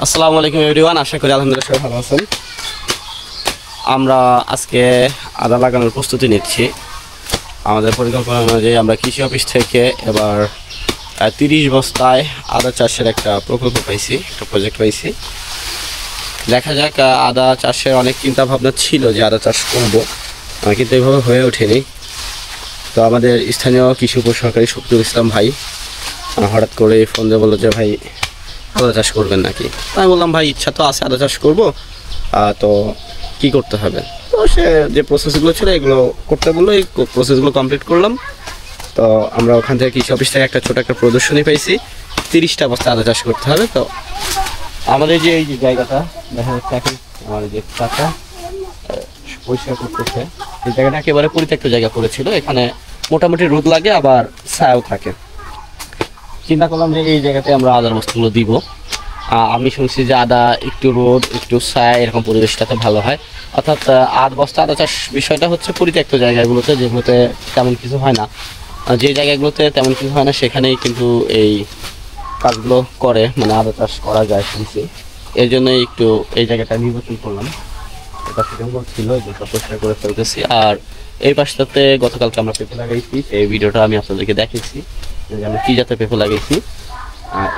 আসসালামু আলাইকুম এভরিওয়ান, আশা করি আলহামদুলিল্লাহ সবাই ভালো আছেন। আমরা আজকে আদা লাগানোর প্রস্তুতি নিচ্ছি। আমাদের পরিকল্পনা অনুযায়ী আমরা কৃষি অফিস থেকে এবার 30 বস্তায় আদা চাষের একটা প্রকল্প পাইছি, একটা প্রজেক্ট পাইছি। দেখা যাক, আদা চাষের অনেক চিন্তা ভাবনা ছিল যে আদা চাষ করব, কিন্তু এইভাবে হয়ে ওঠেনি। তো আমাদের স্থানীয় কৃষি উপসহকারী শফিকুল ইসলাম ভাই হঠাৎ করে ফোন দিয়ে বললো যে ভাই আদা চাষ করবেন নাকি। আমি বললাম ভাই ইচ্ছা তো আছে আদা চাষ করব, তো কি করতে হবে। তো সে যে প্রসেসগুলো ছিল এগুলো করতে বললো, এই প্রসেসগুলো কমপ্লিট করলাম। তো আমরা ওখান থেকে কৃষি অফিস থেকে একটা ছোটো একটা প্রদর্শনী পাইছি, 30টা বস্তা আদা চাষ করতে হবে। তো আমাদের যে এই যে জায়গাটা দেখা যাচ্ছে এখন আমাদের যে চাষা পরিষ্কার করতেছে, এই জায়গাটা একেবারে পরিত্যক্ত জায়গা করেছিল। এখানে মোটামুটি রোদ লাগে, আবার ছায়াও থাকে। চিন্তা করলাম যে এই জায়গাতে আমরা আদার বস্তাগুলো দিব। আমি শুনছি যে আদা একটু রোদ একটু ছায়া এরকম পরিবেশটাতে ভালো হয়। অর্থাৎ আদা চাষ বিষয়টা হচ্ছে পরিত্যক্ত জায়গাগুলোতে, যেগুলোতে তেমন কিছু হয় না। যে জায়গাগুলোতে তেমন কিছু হয় না সেখানেই কিন্তু এই কাজগুলো করে, মানে আদা চাষ করা যায় শুনছি। এই জন্যই একটু এই জায়গাটা নির্বাচন করলাম। এটা জঙ্গল ছিল, যেটা পরিষ্কার করে ফেলতেছি। আর এই পাশটাতে গতকালকে আমরা পেঁপে লাগাইছি, এই ভিডিওটা আমি আপনাদেরকে দেখেছি যে আমরা কী জাতের পেঁপে লাগাইছি।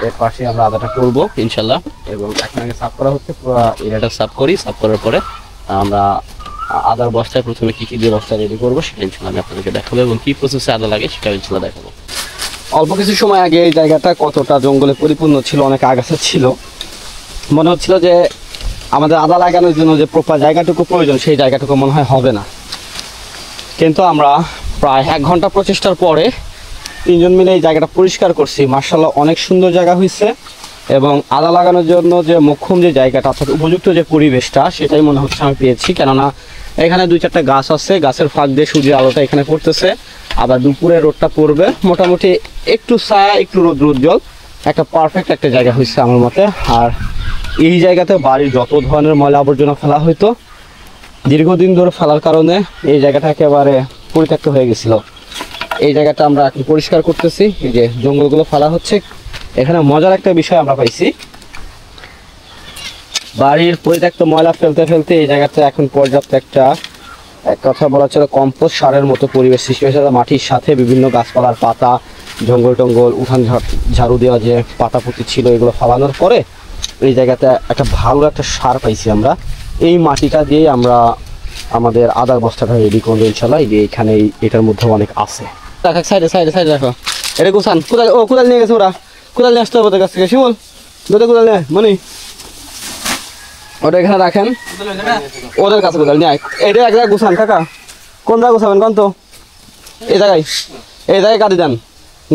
এর পাশে আমরা আদাটা করবো ইনশাল্লাহ, এবং এখন আগে সাফ করা হচ্ছে। পুরো এরিয়াটা সাফ করি, সাফ করার পরে আমরা আদার বস্তায় প্রথমে কী কী দিয়ে বস্তা রেডি করবো সেটা ইনশাল্লাহ আমি আপনাদেরকে দেখাবো, এবং কী প্রসেসে আদা লাগে সেটা ইনশাল্লাহ দেখাবো। অল্প কিছু সময় আগে এই জায়গাটা কতটা জঙ্গলে পরিপূর্ণ ছিল, অনেক আগাছা ছিল। মনে হচ্ছিল যে আমাদের আদা লাগানোর জন্য যে প্রপার জায়গাটুকু প্রয়োজন সেই জায়গাটুকু মনে হয় হবে না। কিন্তু আমরা প্রায় 1 ঘন্টা প্রচেষ্টার পরে 3 জন মিলে এই জায়গাটা পরিষ্কার করছি। মার্শাল্লাহ অনেক সুন্দর জায়গা হয়েছে, এবং আদা লাগানোর জন্য যে মোক্ষম যে জায়গাটা অর্থাৎ উপযুক্ত যে পরিবেশটা সেটাই মনে হচ্ছে আমি পেয়েছি। কেননা এখানে 2-4টা গাছ আছে, গাছের ফাঁক দিয়ে সূর্যের আলোটা এখানে পড়তেছে, আবার দুপুরে রোদটা পড়বে, মোটামুটি একটু ছায়া একটু রোদ জল, একটা পারফেক্ট একটা জায়গা হয়েছে আমার মতে। আর এই জায়গাতে বাড়ির যত ধরনের ময়লা আবর্জনা ফেলা হইতো দীর্ঘদিন ধরে ফেলার কারণে এই জায়গাটা একেবারে পরিত্যক্ত হয়ে গেছিল। এই জায়গাটা আমরা এখন পরিষ্কার করতেছি, এই যে জঙ্গলগুলো ফেলা হচ্ছে। এখানে মজার একটা বিষয় আমরা পাইছি, বাড়ির পরিত্যক্ত ময়লা ফেলতে ফেলতে এই জায়গাতে এখন পর্যাপ্ত একটা এক কথা বলা ছিল কম্পোস্ট সারের মতো পরিবেশ সৃষ্টি হয়েছে। মাটির সাথে বিভিন্ন গাছপালার পাতা, জঙ্গল টঙ্গল, উঠান ঝাড়ু দেওয়া যে পাতাপুতি ছিল এগুলো ফালানোর পরে এই জায়গাতে একটা ভালো একটা সার পাইছি আমরা। এই মাটিটা দিয়ে আমরা আমাদের আদার বস্তাটা রেডি করবো ইনশাল্লাহ। এই যে এখানে এটার মধ্যে অনেক আছে। দেখো সাইডে সাইডে সাইডে দেখো, এটা গুছান। কোদাল নিয়ে গেছে ওরা, কোদাল নিয়ে আসতে হবে ওদের কাছ থেকে। শিমুল দুটো কোদাল নিয়ে মনি, ওটা এখানে রাখেন, ওদের কাছে কোদাল নিয়ে এটা এক জায়গায় গুছান। কাকা কোন জায়গায় গুছাবেন কোন? তো এই জায়গায় গাড়ি দেন,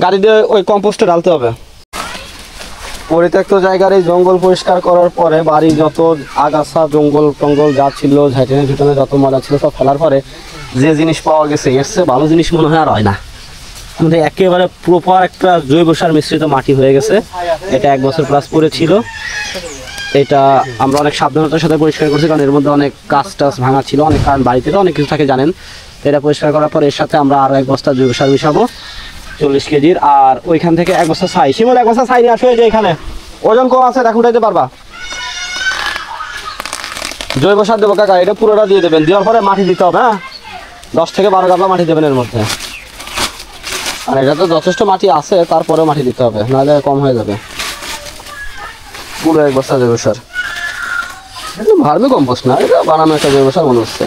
গাড়ি দিয়ে ওই কম্পোস্টে ঢালতে হবে। পরিত্যক্ত জায়গার এই জঙ্গল পরিষ্কার করার পরে বাড়ির যত আগাছা জঙ্গল টঙ্গল যা ছিল, ঝাঁটানে ঝুটানে যত ময়লা ছিল সব ফেলার পরে যে জিনিস পাওয়া গেছে এর চেয়ে ভালো জিনিস মনে হয় আর হয় না। আমাদের একেবারে প্রপার একটা জৈব সার মিশ্রিত মাটি হয়ে গেছে। এটা 1 বছর প্লাস পরে ছিল। এটা আমরা অনেক সাবধানতার সাথে পরিষ্কার করছি, কারণ এর মধ্যে অনেক কাজ টাছ ভাঙা ছিল, অনেক কারণ বাড়িতে তো অনেক কিছু থাকে জানেন। এটা পরিষ্কার করার পর এর সাথে আমরা আরও 1 বস্তা জৈব সার মিশাবো 40 কেজির। আর ওইখান থেকে 1 বস্তা ছাই, শিমুল 1 বস্তা ছাই নিয়ে আসো। যে এখানে ওজন কম আছে, দেখো উঠাইতে পারবা। জৈব সার দেবো কাকা, এটা পুরোটা দিয়ে দেবেন। দেওয়ার পরে মাটি দিতে হবে, হ্যাঁ 10 থেকে 12 গাবলা মাটি দেবেন এর মধ্যে। আর এটা তো যথেষ্ট মাটি আছে, তারপরেও মাটি দিতে হবে, নাহলে কম হয়ে যাবে। পুরো 1 বস্তা জৈব সার, এটা ভার্মি কম্পোস্ট না, এটা বানানো একটা জৈব সার মনে হচ্ছে।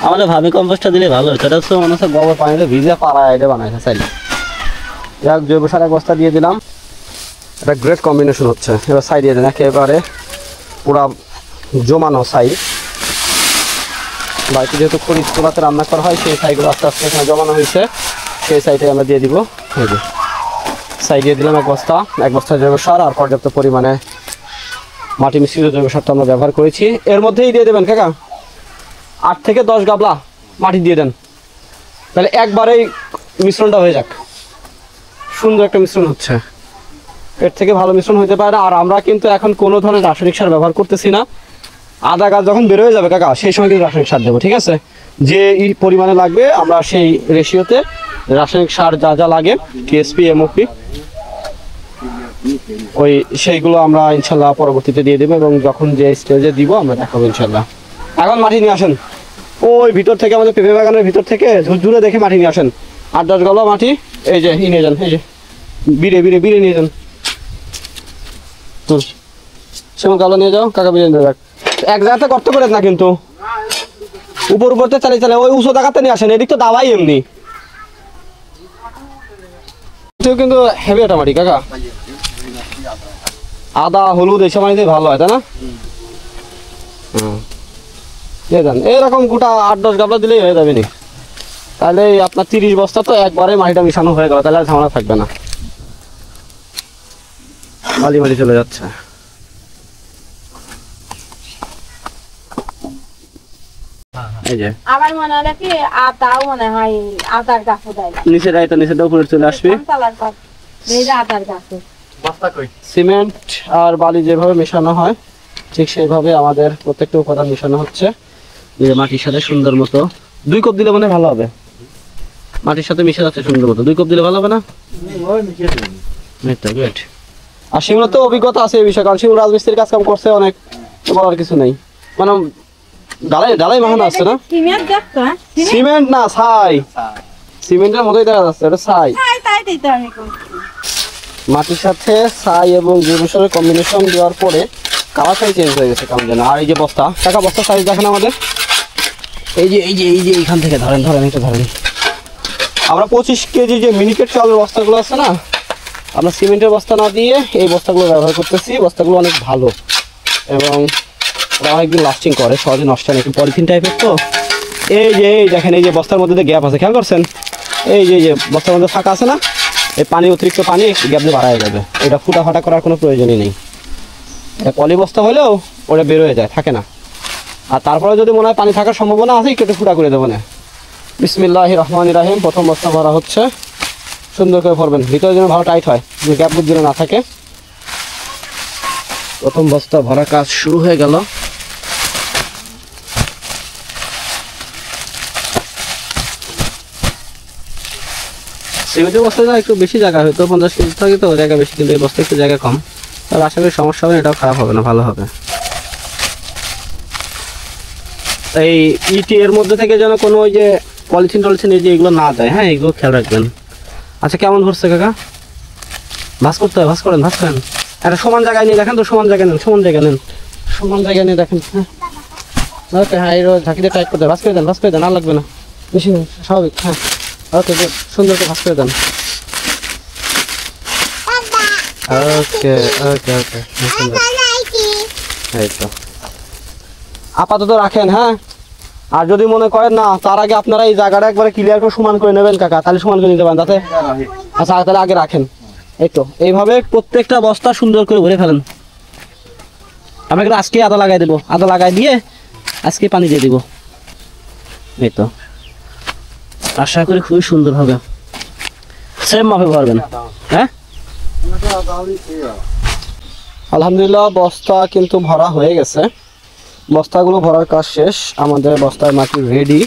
আমাদের ভার্মি কম্পোস্টটা দিলে ভালো হতো। এটা তো মনে হচ্ছে গোবর পানিতে ভিজে পাড়া এটা বানাইছে চাইলে। যাক জৈব সার 1 বস্তা দিয়ে দিলাম, এটা গ্রেট কম্বিনেশন হচ্ছে। এবার ছাই দিয়ে দেন, একেবারে পুরা জমানো ছাই। বাড়িতে যেহেতু খড়ি চুলাতে রান্না করা হয় সেই ছাইগুলো আস্তে আস্তে এখানে জমানো হয়েছে, সেই ছাইটাই আমরা দিয়ে দিব। এই যে ছাই দিয়ে দিলাম 1 বস্তা জৈব সার, আর পর্যাপ্ত পরিমাণে মাটি মিশ্রিত জৈব সারটা আমরা ব্যবহার করেছি। এর মধ্যেই দিয়ে দেবেন কাকা 8 থেকে 10 গাবলা মাটি দিয়ে দেন, তাহলে একবারেই মিশ্রণটা হয়ে যাক। সুন্দর একটা মিশ্রণ হচ্ছে, এর থেকে ভালো মিশ্রণ হতে পারে না। আর আমরা কিন্তু এখন কোনো ধরনের রাসায়নিক সার ব্যবহার করতেছি না। আদা গাছ যখন বের হয়ে যাবে কাকা সেই সময় কিন্তু রাসায়নিক সার দেবো, ঠিক আছে? যে পরিমাণে লাগবে আমরা সেই রেশিওতে রাসায়নিক সার যা যা লাগে, টিএসপি, এমওপি ওই সেইগুলো আমরা ইনশাল্লাহ পরবর্তীতে দিয়ে দেবো, এবং যখন যে স্টেজে দিব আমরা দেখাবো ইনশাল্লাহ। এখন মাটি নিয়ে আসেন, ওই ভিতর থেকে আমাদের পেঁপে বাগানের ভিতর থেকে ঝুরঝুরে দেখে মাটি নিয়ে আসেন। 8-10 গলা মাটি, এই যে নিয়ে যান, এই যে বিড়ে নিয়ে যান। সেমন গালো নিয়ে যাও, কাকা বিড়ে নিয়ে যাক। এক জায়গাতে গর্ত করে না কিন্তু, উপরতে চালিয়ে ওই উঁচু জায়গাতে নিয়ে আসেন, এদিক তো দাওয়াই এমনি কিন্তু হেভি একটা মাটি কাকা। আদা হলুদ এইসব মাটিতে ভালো হয়, তাই না? এরকম গোটা 8-10 গাবলা দিলেই হয়ে যাবে নি। তাহলে আপনার 30 বস্তা তো একবারে মাটিটা মিশানো হয়ে গেল, তাহলে আর ঝামেলা থাকবে না। মাটি চলে যাচ্ছে। এই যে আমার মনে হয় কি আটাও মনে হয় আটার গাছ দেয় নিচেটা উপরে চলে আসবে। সিমেন্ট আর বালি যেভাবে মেশানো হয় ঠিক সেইভাবে আমাদের প্রত্যেকটা উপাদান মেশানো হচ্ছে। যে মাটির সাথে সুন্দর মতো 2 কাপ দিলে মানে ভালো হবে, মাটির সাথে মিশে যাচ্ছে সুন্দর মতো। 2 কাপ দিলে ভালো হবে না? আর সেগুলো তো অভিজ্ঞতা আছে এই বিষয়ে, কারণ সেগুলো রাজমিস্ত্রির কাজ কাম করছে অনেক, বলার কিছু নেই। মানে ডালাই মাখানো আছে না, সিমেন্ট না ছাই, সিমেন্টের মতোই দেখা যাচ্ছে, এটা ছাই। মাটির সাথে ছাই এবং জৈব কম্বিনেশন দেওয়ার পরে কালারটাই চেঞ্জ হয়ে গেছে কেমন যেন। আর এই যে বস্তা, টাকা বস্তা সাইজ দেখেন আমাদের, এই যে এইখান থেকে ধরেন এটা ধরেন। আমরা 25 কেজি যে মিনিকেট চালের বস্তাগুলো আছে না, আমরা সিমেন্টের বস্তা না দিয়ে এই বস্তাগুলো ব্যবহার করতেছি। বস্তাগুলো অনেক ভালো এবং ওরা অনেকদিন লাস্টিং করে, সহজে নষ্ট হয় না, একটু পলিথিন টাইপের তো। এই দেখেন, এই যে বস্তার মধ্যে গ্যাপ আছে, খেয়াল করছেন? এই যে বস্তার মধ্যে ফাঁকা আছে না, এই পানি, অতিরিক্ত পানি গ্যাপ দিয়ে বাড়ায় যাবে। এটা ফুটা করার কোনো প্রয়োজনই নেই। এটা পলি বস্তা হলেও ওটা বের হয়ে যায়, থাকে না। আর তারপরে যদি মনে হয় পানি থাকার সম্ভাবনা আছে, একটু ফুটা করে দেবো না। বিসমিল্লাহির রহমানির রহিম। প্রথম বস্তা ভরা হচ্ছে, সুন্দর করে ভরবেন, ভিতরে যেন ভালো টাইট হয়, গ্যাপ যেন না থাকে। প্রথম বস্তা ভরা কাজ শুরু হয়ে গেল। সিমেন্টের বস্তা একটু বেশি জায়গা হয়তো, 50 কেজি থাকে তো জায়গা বেশি, কিন্তু এই বস্তা একটু জায়গা কম। তাহলে আশা করি সমস্যা হবে না, এটাও খারাপ হবে না, ভালো হবে। এই ইটি এর মধ্যে থেকে যেন কোনো ওই যে পলিথিন এই যে এগুলো না দেয়, হ্যাঁ, এগুলো খেয়াল রাখবেন। আচ্ছা, কেমন ধরছে কাকা? ভাঁজ করতে হয়, ভাঁজ করেন। একটা সমান জায়গায় নিয়ে দেখেন তো, সমান জায়গায় নেন, সমান জায়গায় নিয়ে দেখেন। হ্যাঁ, ঝাঁকি দিয়ে টাইট করতে হয়, ভাঁজ করে দেন, আর লাগবে না বেশি, স্বাভাবিক। হ্যাঁ, ওকে, সুন্দর করে ভাঁজ করে দেন। ওকে, এই তো আপাতত রাখেন। হ্যাঁ, আর যদি মনে করেন না, তার আগে আপনারা এই জায়গাটা একবারে ক্লিয়ার করে সমান করে নেবেন কাকা, তাহলে সমান করে নিতে পারেন তাতে। আচ্ছা, তাহলে আগে রাখেন। এই তো এইভাবে প্রত্যেকটা বস্তা সুন্দর করে ভরে ফেলেন। আমরা কিন্তু আজকে আদা লাগাই দেবো, আদা লাগাই দিয়ে আজকে পানি দিয়ে দিব। এই তো আশা করি খুবই সুন্দর হবে। সেম মাপে ভরবেন। হ্যাঁ, আলহামদুলিল্লাহ বস্তা কিন্তু ভরা হয়ে গেছে। বস্তাগুলো ভরার কাজ শেষ, আমাদের বস্তার মাটি রেডি।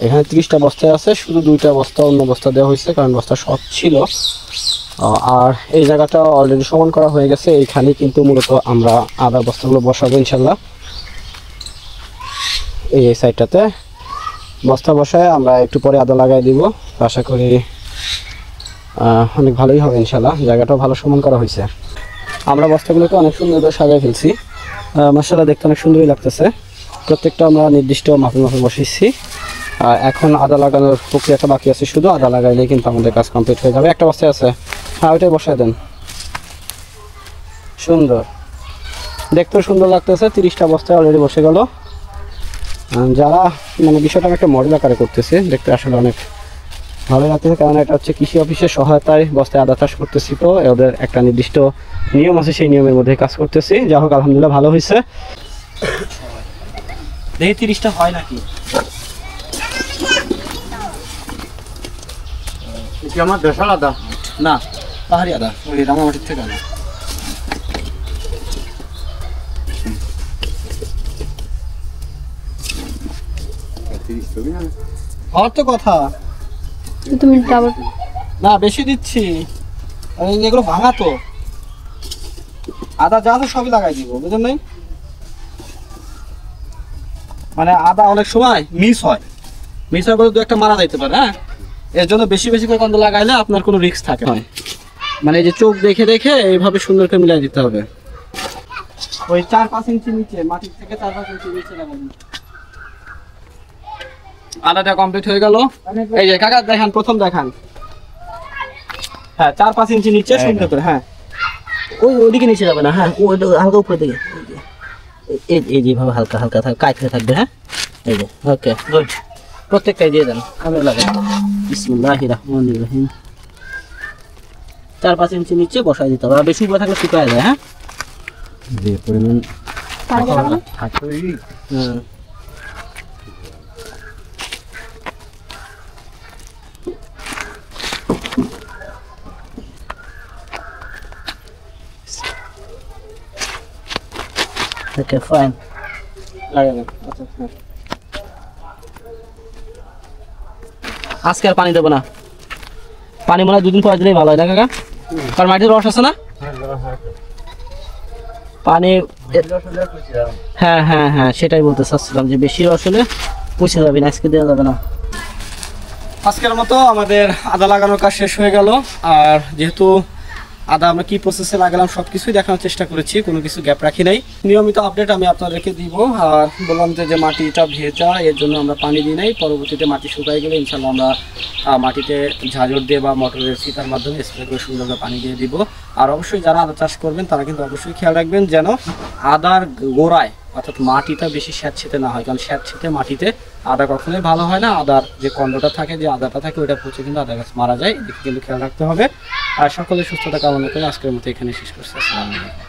এখানে 30টা বস্তায় আছে, শুধু 2টা বস্তা অন্য বস্তা দেওয়া হয়েছে, কারণ বস্তা শর্ট ছিল। আর এই জায়গাটা অলরেডি সমান করা হয়ে গেছে। এইখানে কিন্তু মূলত আমরা আদার বস্তাগুলো বসাবো ইনশাল্লাহ। এই সাইডটাতে বস্তা বসায় আমরা একটু পরে আদা লাগাই দিব। আশা করি অনেক ভালোই হবে ইনশাল্লাহ। জায়গাটাও ভালো সমান করা হয়েছে। আমরা বস্তাগুলোকে অনেক সুন্দর করে সাজিয়ে ফেলছি, মাশাআল্লাহ দেখতে অনেক সুন্দরই লাগতেছে। প্রত্যেকটা আমরা নির্দিষ্ট মাপে বসিয়েছি। এখন আদা লাগানোর প্রক্রিয়াটা বাকি আছে, শুধু আদা লাগাইলে কিন্তু আমাদের কাজ কমপ্লিট হয়ে যাবে। একটা বস্তায় আছে, হ্যাঁ, ওইটাই বসায় দেন। সুন্দর, দেখতেও সুন্দর লাগতেছে। 30টা বস্তায় অলরেডি বসে গেল। যারা মানে বিষয়টা একটা মডেল আকারে করতেছে, দেখতে আসলে অনেক ভালো লাগতেছে, কারণ এটা হচ্ছে কৃষি অফিসের সহায়তায় বস্তায় আদা চাষ করতেছি। তো ওদের একটা নির্দিষ্ট নিয়ম আছে, সেই নিয়মের মধ্যে কাজ করতেছি। যা হোক, আলহামদুলিল্লাহ ভালো হয়েছে। দেখি 30টা হয় নাকি। আমার দেশাল আদা না, পাহাড়ি আদা, ওই রাঙামাটির থেকে আদা। আর তো কথা তুমি ডাবল না, বেশি দিচ্ছি, এগুলো ভাঙা তো। আদা যা আছে সবই লাগাই দিব, বুঝলেন নাই? মানে আদা অনেক সময় মিস হয় বলে দু একটা মারা যাইতে পারে। হ্যাঁ, এর জন্য বেশি বেশি করে কন্দ লাগাইলে আপনার কোনো রিস্ক থাকে না। মানে এই যে চোখ দেখে দেখে এইভাবে সুন্দর করে মিলাই দিতে হবে। ওই 4-5 ইঞ্চি নিচে, মাটির থেকে 4-5 ইঞ্চি নিচে লাগাবেন। আদাটা কমপ্লিট হয়ে গেল। এই যে কাকা দেখান, প্রথম দেখান। হ্যাঁ, 4-5 ইঞ্চি নিচে সুন্দর করে। হ্যাঁ, ওইদিকে নিচে যাবে না। হ্যাঁ, ওইটা হালকা উপরে দিকে, এই যেভাবে হালকা হালকা কাটতে থাকবে। হ্যাঁ, এই যে ওকে গুড। প্রত্যেকটাই দিয়ে দেন। আমি লাগাই বিসমিল্লাহির রহমানির রহিম। 4-5 ইঞ্চি নিচে বসাই দিতে হবে, আর বেশি উপরে থাকলে শুকায় যায়। হ্যাঁ, যে পরিমাণ ওকে ফাইন লাগাবেন। আচ্ছা, হ্যাঁ। আজকে আর পানি দেবো না, পানি মনে হয় 2 দিন পরে দিলেই ভালো হয় না কাকা? কারণ মাটির রস আছে না, পানি। হ্যাঁ হ্যাঁ হ্যাঁ, সেটাই বলতে চাচ্ছিলাম যে বেশি রস হলে পুষে যাবে না, আজকে দেওয়া যাবে না। আজকের মতো আমাদের আদা লাগানোর কাজ শেষ হয়ে গেল। আর যেহেতু আদা আমরা কি প্রসেসে লাগালাম সব কিছুই দেখানোর চেষ্টা করেছি, কোনো কিছু গ্যাপ রাখি নাই। নিয়মিত আপডেট আমি আপনাদেরকে দিব। আর বললাম যে মাটিটা ভেজা, এর জন্য আমরা পানি দিই নাই। পরবর্তীতে মাটি শুকাই গেলে ইনশাল্লাহ আমরা মাটিতে ঝাঁঝর দিয়ে বা মোটরের সিটার মাধ্যমে স্প্রে করে সুন্দরভাবে পানি দিয়ে দিব। আর অবশ্যই যারা আদা চাষ করবেন তারা কিন্তু অবশ্যই খেয়াল রাখবেন যেন আদার গোড়ায় অর্থাৎ মাটিটা বেশি স্যাঁতসেঁতে না হয়, কারণ স্যাঁতসেঁতে মাটিতে আদা কখনোই ভালো হয় না। আদার যে কন্ডটা থাকে, যে আদাটা থাকে, ওইটা পচে কিন্তু আদা গাছ মারা যায়। এদিকে কিন্তু খেয়াল রাখতে হবে। আর সকলের সুস্থতা কামনা করে আজকের মতো এখানে শেষ করছি। আসসালামু আলাইকুম।